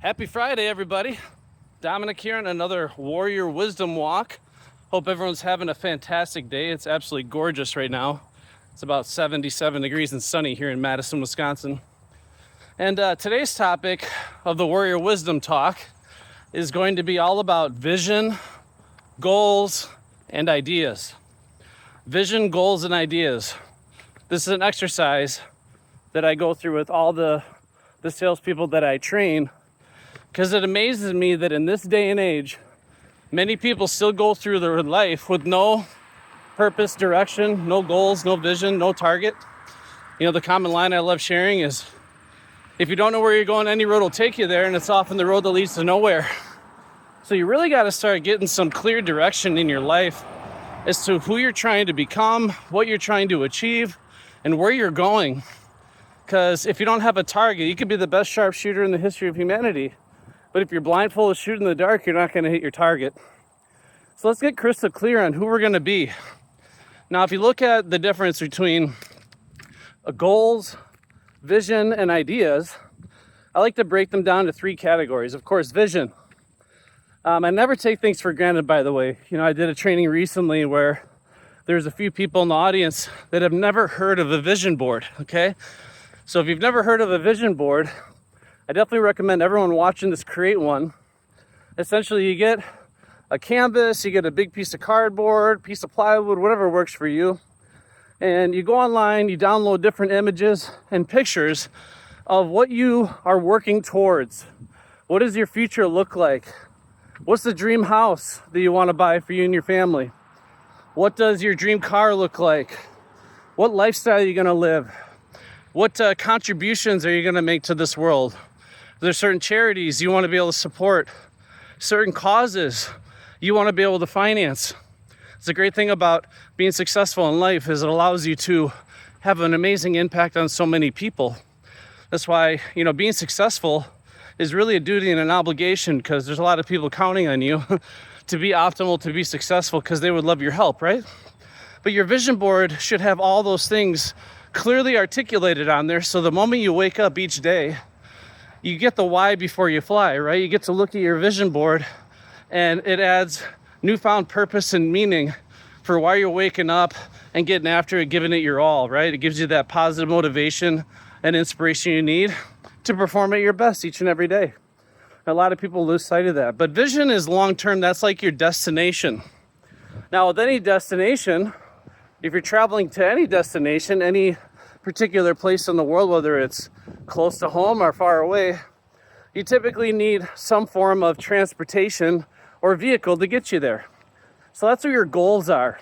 Happy Friday, everybody. Dominic here on another Warrior Wisdom Walk. Hope everyone's having a fantastic day. It's absolutely gorgeous right now. It's about 77 degrees and sunny here in Madison, Wisconsin. And today's topic of the Warrior Wisdom Talk is going to be all about vision, goals, and ideas. Vision, goals, and ideas. This is an exercise that I go through with all the salespeople that I train, because it amazes me that in this day and age, many people still go through their life with no purpose, direction, no goals, no vision, no target. You know, the common line I love sharing is, if you don't know where you're going, any road will take you there, and it's often the road that leads to nowhere. So you really got to start getting some clear direction in your life as to who you're trying to become, what you're trying to achieve, and where you're going. Because if you don't have a target, you could be the best sharpshooter in the history of humanity. But if you're blindfolded shooting in the dark, you're not going to hit your target. So let's get crystal clear on who we're going to be. Now, if you look at the difference between goals, vision, and ideas, I like to break them down to three categories. Of course, vision. I never take things for granted, by the way. You know, I did a training recently where there's a few people in the audience that have never heard of a vision board, okay? So if you've never heard of a vision board, I definitely recommend everyone watching this create one. Essentially, you get a canvas, you get a big piece of cardboard, piece of plywood, whatever works for you. And you go online, you download different images and pictures of what you are working towards. What does your future look like? What's the dream house that you want to buy for you and your family? What does your dream car look like? What lifestyle are you going to live? What contributions are you going to make to this world? There's certain charities you want to be able to support, certain causes you want to be able to finance. It's a great thing about being successful in life is it allows you to have an amazing impact on so many people. That's why, you know, being successful is really a duty and an obligation, because there's a lot of people counting on you to be optimal, to be successful, because they would love your help, right? But your vision board should have all those things clearly articulated on there, so the moment you wake up each day, you get the why before you fly, right? You get to look at your vision board and it adds newfound purpose and meaning for why you're waking up and getting after it, giving it your all, right? It gives you that positive motivation and inspiration you need to perform at your best each and every day. A lot of people lose sight of that. But vision is long-term. That's like your destination. Now, with any destination, if you're traveling to any destination, any particular place in the world, whether it's close to home or far away, you typically need some form of transportation or vehicle to get you there. So that's where your goals are.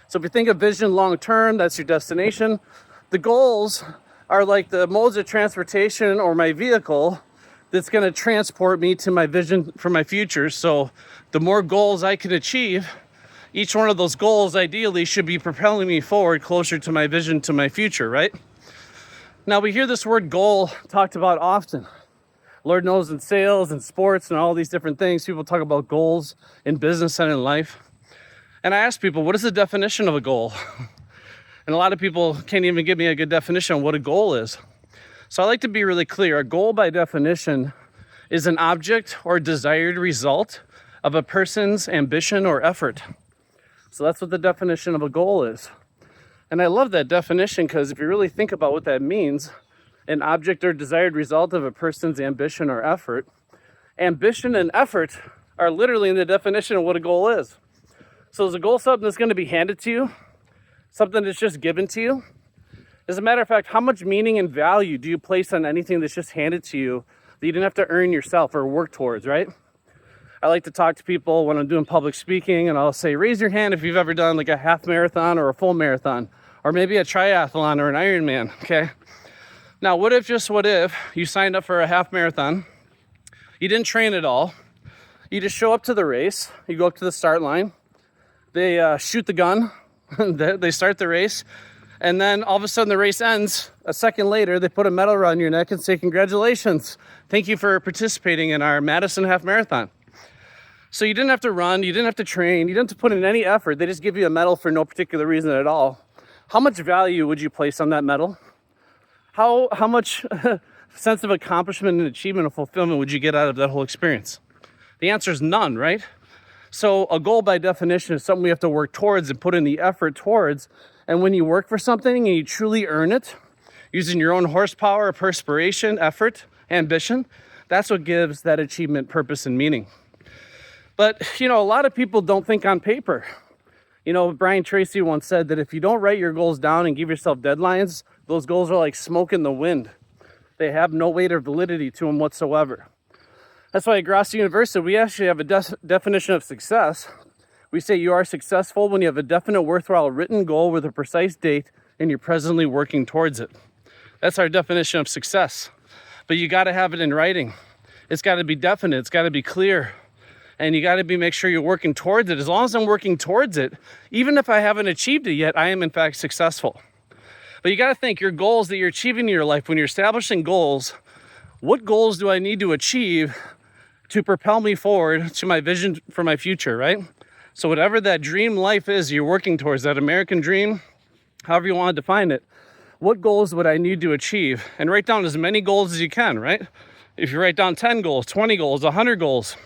So if you think of vision long term, that's your destination. The goals are like the modes of transportation or my vehicle that's going to transport me to my vision for my future. So the more goals I can achieve, each one of those goals ideally should be propelling me forward closer to my vision, to my future, right? Now, we hear this word goal talked about often. Lord knows, in sales and sports and all these different things, people talk about goals in business and in life. And I ask people, what is the definition of a goal? And a lot of people can't even give me a good definition of what a goal is. So I like to be really clear. A goal, by definition, is an object or desired result of a person's ambition or effort. So that's what the definition of a goal is. And I love that definition, because if you really think about what that means, an object or desired result of a person's ambition or effort, ambition and effort are literally in the definition of what a goal is. So is a goal something that's going to be handed to you? Something that's just given to you? As a matter of fact, how much meaning and value do you place on anything that's just handed to you that you didn't have to earn yourself or work towards, right? I like to talk to people when I'm doing public speaking, and I'll say, raise your hand if you've ever done like a half marathon or a full marathon, or maybe a triathlon or an Ironman, okay? Now, what if you signed up for a half marathon, you didn't train at all, you just show up to the race, you go up to the start line, they shoot the gun, they start the race, and then all of a sudden the race ends. A second later, they put a medal around your neck and say, congratulations, thank you for participating in our Madison half marathon. So you didn't have to run, you didn't have to train, you didn't have to put in any effort. They just give you a medal for no particular reason at all. How much value would you place on that medal? How much sense of accomplishment and achievement and fulfillment would you get out of that whole experience? The answer is none, right? So a goal by definition is something we have to work towards and put in the effort towards. And when you work for something and you truly earn it, using your own horsepower, perspiration, effort, ambition, that's what gives that achievement purpose and meaning. But, a lot of people don't think on paper. Brian Tracy once said that if you don't write your goals down and give yourself deadlines, those goals are like smoke in the wind. They have no weight or validity to them whatsoever. That's why at Grosso University, we actually have a definition of success. We say you are successful when you have a definite, worthwhile written goal with a precise date and you're presently working towards it. That's our definition of success. But you got to have it in writing. It's got to be definite. It's got to be clear. And you got to make sure you're working towards it. As long as I'm working towards it, even if I haven't achieved it yet, I am in fact successful. But you got to think your goals that you're achieving in your life, when you're establishing goals, what goals do I need to achieve to propel me forward to my vision for my future, right? So whatever that dream life is you're working towards, that American dream, however you want to define it, what goals would I need to achieve? And write down as many goals as you can, right? If you write down 10 goals, 20 goals, 100 goals,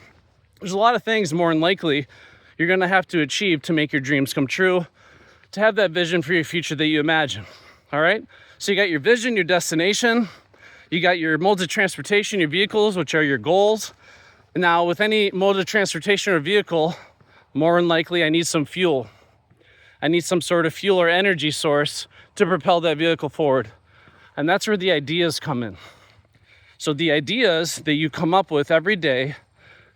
there's a lot of things more than likely you're going to have to achieve to make your dreams come true, to have that vision for your future that you imagine, all right? So you got your vision, your destination, you got your modes of transportation, your vehicles, which are your goals. Now, with any mode of transportation or vehicle, more than likely I need some fuel. I need some sort of fuel or energy source to propel that vehicle forward. And that's where the ideas come in. So the ideas that you come up with every day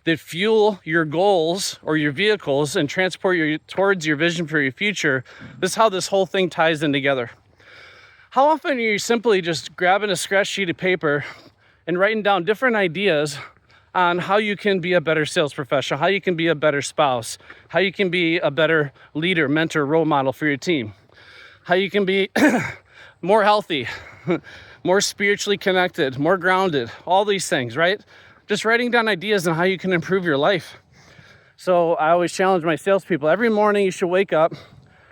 that fuel your goals or your vehicles and transport you towards your vision for your future, this is how this whole thing ties in together. How often are you simply just grabbing a scratch sheet of paper and writing down different ideas on how you can be a better sales professional, how you can be a better spouse, how you can be a better leader, mentor, role model for your team, how you can be more healthy, more spiritually connected, more grounded, all these things, right? Just writing down ideas on how you can improve your life. So I always challenge my salespeople, every morning you should wake up,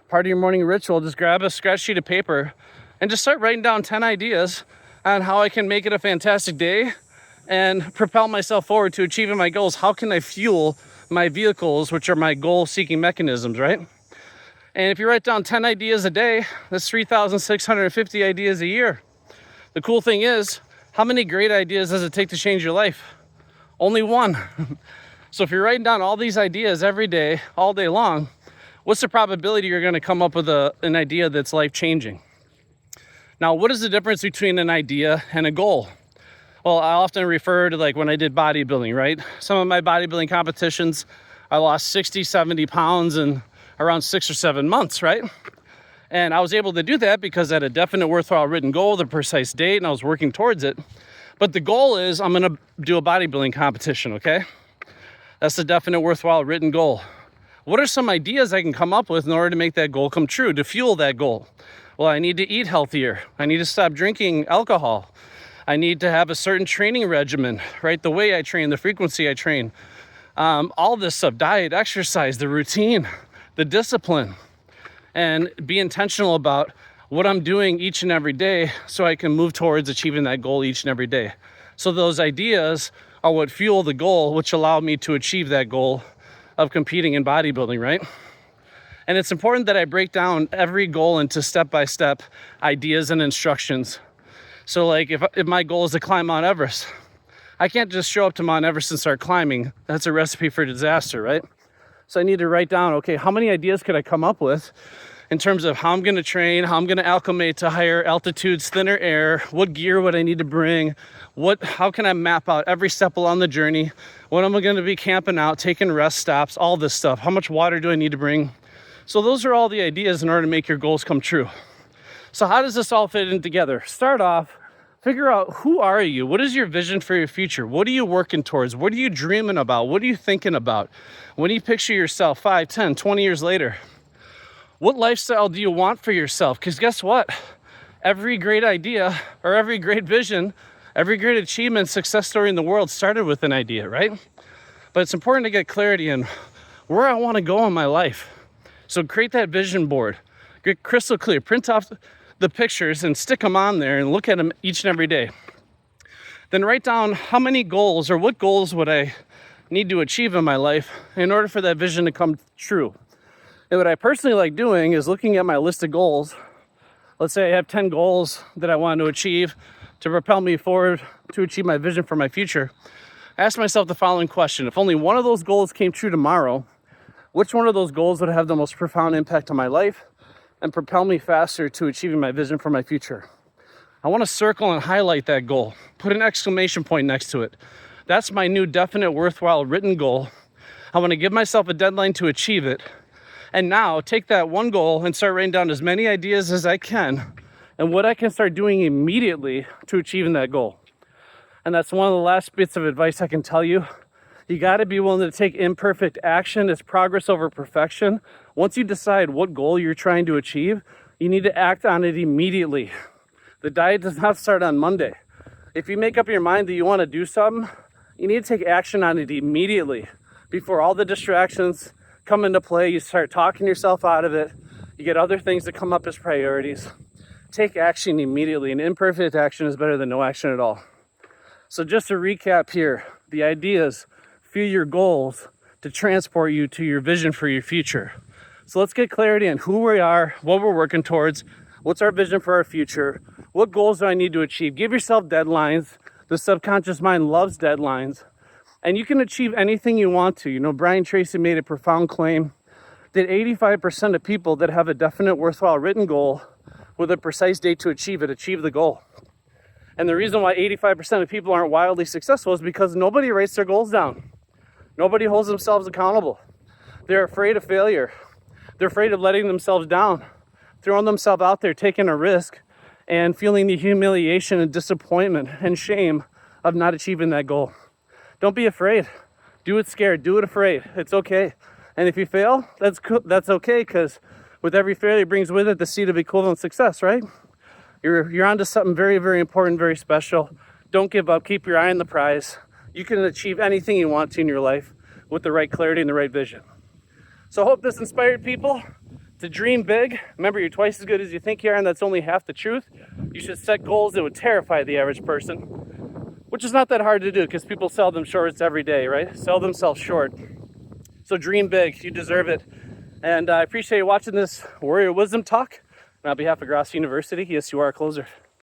part of your morning ritual, just grab a scratch sheet of paper and just start writing down 10 ideas on how I can make it a fantastic day and propel myself forward to achieving my goals. How can I fuel my vehicles, which are my goal-seeking mechanisms, right? And if you write down 10 ideas a day, that's 3,650 ideas a year. The cool thing is, how many great ideas does it take to change your life? Only one. So if you're writing down all these ideas every day, all day long, what's the probability you're going to come up with an idea that's life-changing? Now, what is the difference between an idea and a goal? Well, I often refer to like when I did bodybuilding, right? Some of my bodybuilding competitions, I lost 60, 70 pounds in around 6 or 7 months, right? And I was able to do that because I had a definite, worthwhile written goal, the precise date, and I was working towards it. But the goal is I'm going to do a bodybuilding competition, okay? That's the definite, worthwhile written goal. What are some ideas I can come up with in order to make that goal come true, to fuel that goal? Well, I need to eat healthier. I need to stop drinking alcohol. I need to have a certain training regimen, right? The way I train, the frequency I train, all this stuff, diet, exercise, the routine, the discipline, and be intentional about what I'm doing each and every day so I can move towards achieving that goal each and every day. So those ideas are what fuel the goal, which allow me to achieve that goal of competing in bodybuilding, right? And it's important that I break down every goal into step-by-step ideas and instructions. So like if my goal is to climb Mount Everest, I can't just show up to Mount Everest and start climbing. That's a recipe for disaster, right? So I need to write down, okay, how many ideas could I come up with in terms of how I'm going to train, how I'm going to acclimate to higher altitudes, thinner air, what gear would I need to bring, how can I map out every step along the journey, when am I going to be camping out, taking rest stops, all this stuff, how much water do I need to bring? So those are all the ideas in order to make your goals come true. So how does this all fit in together? Start off, figure out who are you? What is your vision for your future? What are you working towards? What are you dreaming about? What are you thinking about? When you picture yourself 5, 10, 20 years later, what lifestyle do you want for yourself? Because guess what? Every great idea or every great vision, every great achievement, success story in the world started with an idea, right? But it's important to get clarity in where I want to go in my life. So create that vision board. Get crystal clear. Print off the pictures and stick them on there and look at them each and every day. then write down how many goals or what goals would I need to achieve in my life in order for that vision to come true. And what I personally like doing is looking at my list of goals. Let's say I have 10 goals that I want to achieve to propel me forward to achieve my vision for my future. I ask myself the following question: if only one of those goals came true tomorrow, which one of those goals would have the most profound impact on my life and propel me faster to achieving my vision for my future? I want to circle and highlight that goal. Put an exclamation point next to it. That's my new definite, worthwhile written goal. I want to give myself a deadline to achieve it. And now take that one goal and start writing down as many ideas as I can and what I can start doing immediately to achieving that goal. And that's one of the last bits of advice I can tell you. You got to be willing to take imperfect action. It's progress over perfection. Once you decide what goal you're trying to achieve, you need to act on it immediately. The diet does not start on Monday. If you make up your mind that you want to do something, you need to take action on it immediately before all the distractions come into play. You start talking yourself out of it. You get other things that come up as priorities. Take action immediately, and imperfect action is better than no action at all. So just to recap here, the idea is feel your goals to transport you to your vision for your future. So let's get clarity on who we are, what we're working towards, what's our vision for our future, what goals do I need to achieve. Give yourself deadlines. The subconscious mind loves deadlines. And you can achieve anything you want to. You know, Brian Tracy made a profound claim that 85% of people that have a definite, worthwhile written goal with a precise date to achieve the goal. And the reason why 85% of people aren't wildly successful is because nobody writes their goals down. Nobody holds themselves accountable. They're afraid of failure. They're afraid of letting themselves down, throwing themselves out there, taking a risk, and feeling the humiliation and disappointment and shame of not achieving that goal. Don't be afraid. Do it scared. Do it afraid. It's okay. And if you fail, that's okay, because with every failure brings with it the seed of equivalent success, right? You're onto something very, very important, very special. Don't give up. Keep your eye on the prize. You can achieve anything you want to in your life with the right clarity and the right vision. So I hope this inspired people to dream big. Remember, you're twice as good as you think you are, and that's only half the truth. You should set goals that would terrify the average person, which is not that hard to do because people sell them shorts every day, right? Sell themselves short. So dream big. You deserve it. And I appreciate you watching this Warrior Wisdom Talk. And on behalf of Grosso University, yes, you are a closer.